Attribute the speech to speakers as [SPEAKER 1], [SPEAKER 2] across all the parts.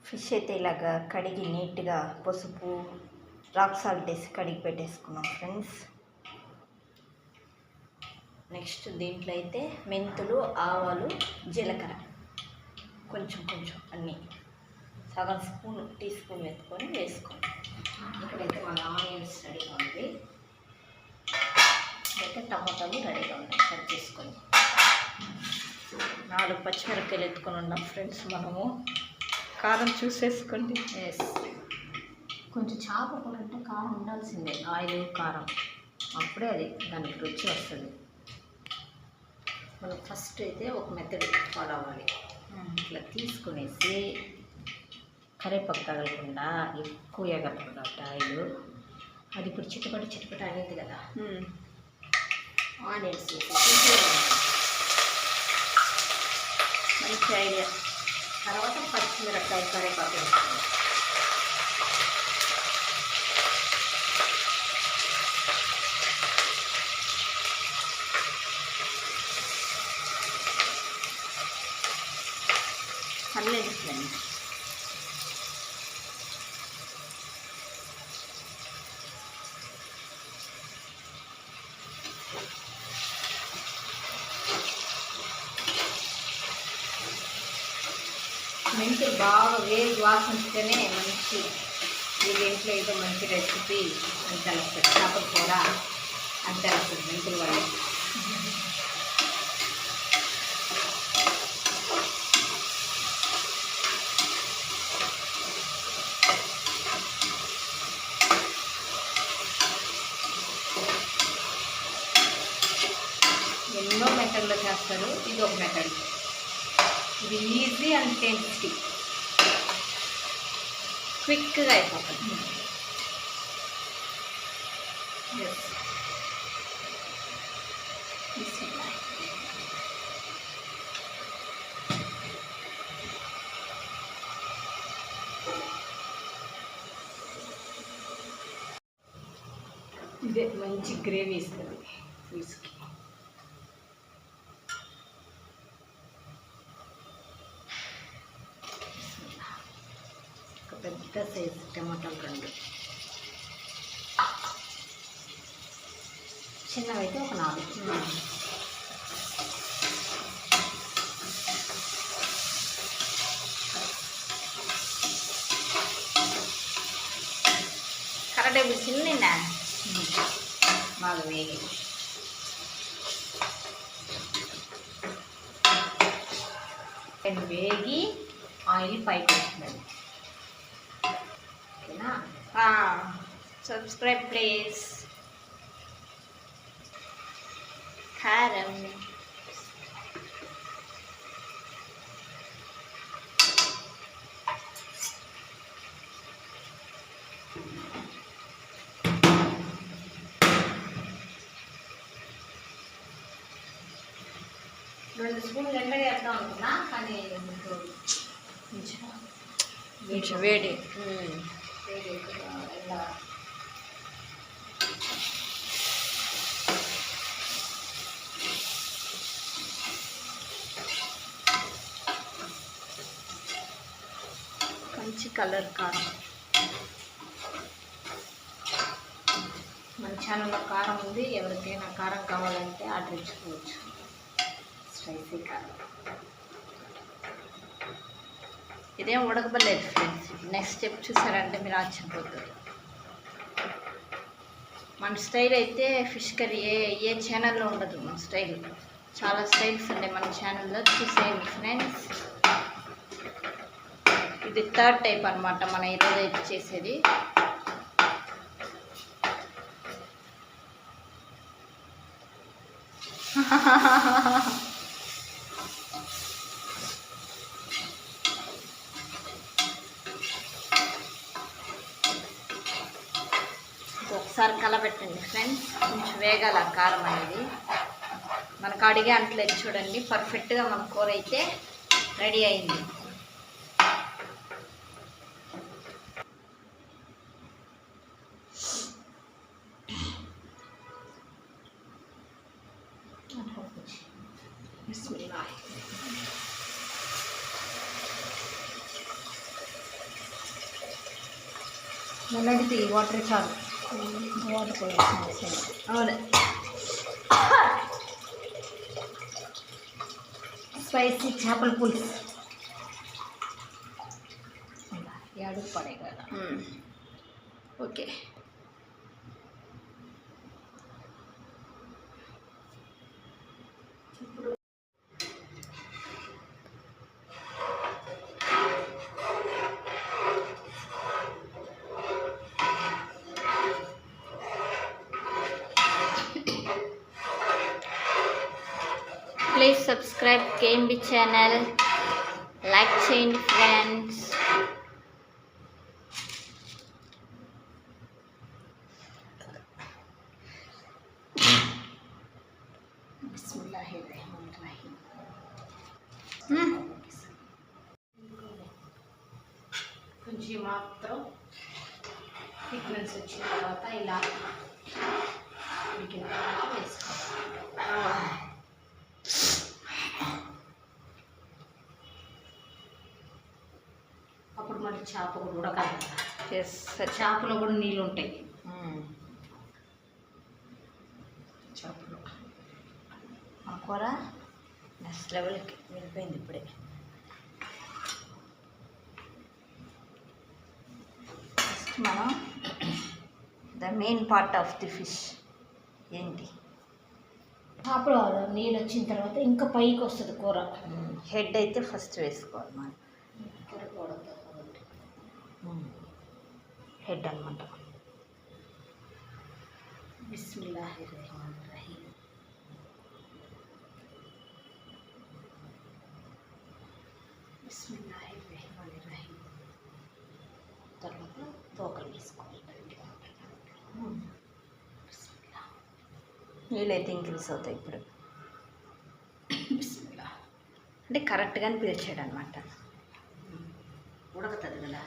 [SPEAKER 1] Fish అయితే ఇలాగా కడిగి నీట్గా పసుపు రాక్ సాల్ట్ వేసి కడిగి పెట్టేసుకున్నాం ఫ్రెండ్స్. నెక్స్ట్ దీంట్లో అయితే మెంతులు, ఆవాలు, జీలకర్ర కొంచెం అన్నీ సగం స్పూన్ టీ స్పూన్ వేసుకోండి. ఇక్కడైతే మన ఆనియన్స్ రెడీగా ఉంది, అయితే టమాటాలు రెడీగా ఉన్నాయి, కట్ చేసుకొని 4 పచ్చిమిరపకాయలు ఎత్తుకొని ఉన్నాం ఫ్రెండ్స్. మనము కారం చూసేసుకోండి. ఎస్, కొంచెం చేప కూర అంటే కారం ఉండాల్సిందే, ఆయిల్ కారం, అప్పుడే అది దానికి రుచి వస్తుంది. మనం ఫస్ట్ అయితే ఒక మెథడ్ ఫాలో అవ్వాలి. ఇట్లా తీసుకునేసి కరివేపాకు తగలకుండా ఎక్కువ ఎగరకుండా ఆయిల్, అది ఇప్పుడు చిటపట అనేది కదా, ఆనియన్స్ మంచి ఐడియా. తర్వాత పచ్చిమిరపకాయ కరివేపాకు వేసుకోండి. పర్లేదు ఫ్రెండ్స్, మెంతులు బాగా వేడి వాసనతోనే మంచి ఈ ఇంట్లో ఏదో మంచి రెసిపీ అని తెలుస్తుంది. చేపల కూర అని తెలుస్తుంది మెంతుల వల్ల. ఎన్నో మెథడ్లో చేస్తారు, ఇది ఒక మెథడ్. ఇది ఈజీ అండ్ టేస్టీ, క్విక్గా అయిపోతుంది. ఇదే మంచి గ్రేవీ ఇస్తుంది ఫిష్కి. పెద్ద సైజు టమాటాలు 2, చిన్నవైతే ఒక 4. కరెక్ట్ ఇప్పుడు చిన్న బాగా వేగి ఆయిల్ పైకి వస్తుంది. ఓకేనా? Subscribe please. కారం రెండు స్పూన్లు ఎండగా వేద్దాం అనుకున్నా, కానీ కొంచెం వేడి ఎలా మంచి కలర్ కారం. మన ఛానల్లో కారం ఉంది, ఎవరికైనా కారం కావాలంటే ఆర్డర్ ఇచ్చుకోవచ్చు. స్పైసీ కారం. ఇదేం ఉడకబలేదు ఫ్రెండ్స్. నెక్స్ట్ స్టెప్ చూసారంటే మీరు ఆశ్చర్యపోతారు. మన స్టైల్ అయితే ఫిష్ కర్రీ ఏ ఛానల్లో ఉండదు. మన స్టైల్ చాలా స్టైల్స్ ఉన్నాయి మన ఛానల్లో, చూసేయండి ఫ్రెండ్స్. ఇది 3rd టైప్ అనమాట మన ఈరోజు అయితే చేసేది. ఒకసారి కలబెట్టండి ఫ్రెండ్స్, కొంచెం వేగాల కారం అనేది. మనకు అడిగే అంటలేదు చూడండి. పర్ఫెక్ట్గా మన కూర అయితే రెడీ అయింది. నల్లడితే ఈ వాటర్ చాలు. వాటర్ పోయాల్సిన అవును. స్పైసీ చేపల పులుసు అడుగు పడే కదా. Okay. Please subscribe KMB channel. Like చేయండి ఫ్రెండ్స్. బిస్మిల్లాహిర్రహమానిర్రహీం. కొంచెం మాత్రం థిక్నెస్ వచ్చిన తర్వాత ఇలా ఉడికిన తర్వాత వేసుకోవాలి. అప్పుడు మరి చేప కూడా ఉడకాలి. చేపలో కూడా నీళ్ళు ఉంటాయి. చేపలు ఆ కూర నెక్స్ట్ లెవెల్కి వెళ్ళిపోయింది ఇప్పుడే. ఫస్ట్ మనం the main part of the fish ఏంటి, చేపలు నీళ్ళు వచ్చిన తర్వాత ఇంకా పైకి వస్తుంది కూర. హెడ్ అయితే ఫస్ట్ వేసుకోవాలి మనం. హెడ్ అనమాట. బిస్మిల్లాహిర్రహమానిర్రహీం. బిస్మిల్లాహిర్రహమానిర్రహీం. తర్వాత తోకలు వేసుకోవాలి. నీళ్ళైతే ఇంక్రీజ్ అవుతాయి ఇప్పుడు. బిస్మిల్లా అంటే కరెక్ట్గానే పిలిచాడు అనమాట. ఉడకుతుంది కదా.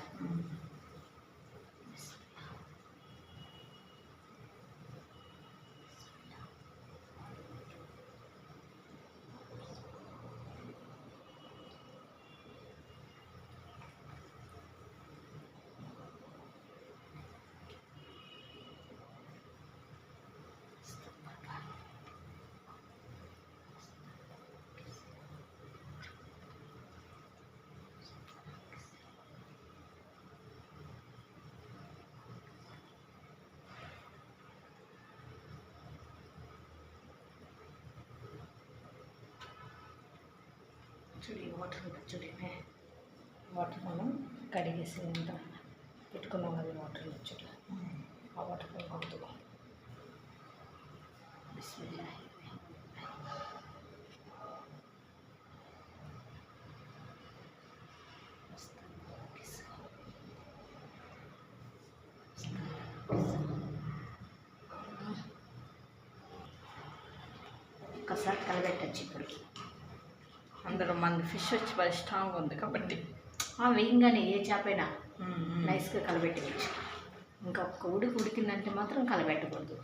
[SPEAKER 1] చూడి వాటర్ ఉంటుంది చూడే. వాటర్ మనం కడిగేసేంత పెట్టుకున్నాం కదా వాటర్ చూడ. ఆ వాటర్ కొడుతుంది. బిస్మిల్లా. ఒక్కసారి కలబెట్టచ్చు ఇప్పటికి. అందులో మన ఫిష్ వచ్చి బాగా స్ట్రాంగ్ ఉంది కాబట్టి వేయంగానే ఏ చేపైనా నైస్గా కలబెట్టవచ్చు. ఇంకా ఒక్క ఉడికిందంటే మాత్రం కలబెట్టకూడదు.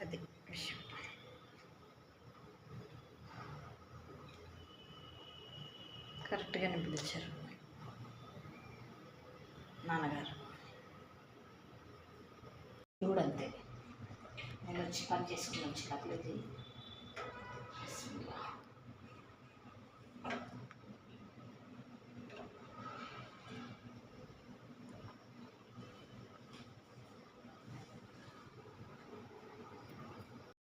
[SPEAKER 1] అది విషయం. కరెక్ట్గానే పిలిచారు నాన్నగారు. కూడా అంతే. నేను వచ్చి పని చేసుకుని వచ్చి కాకపోతే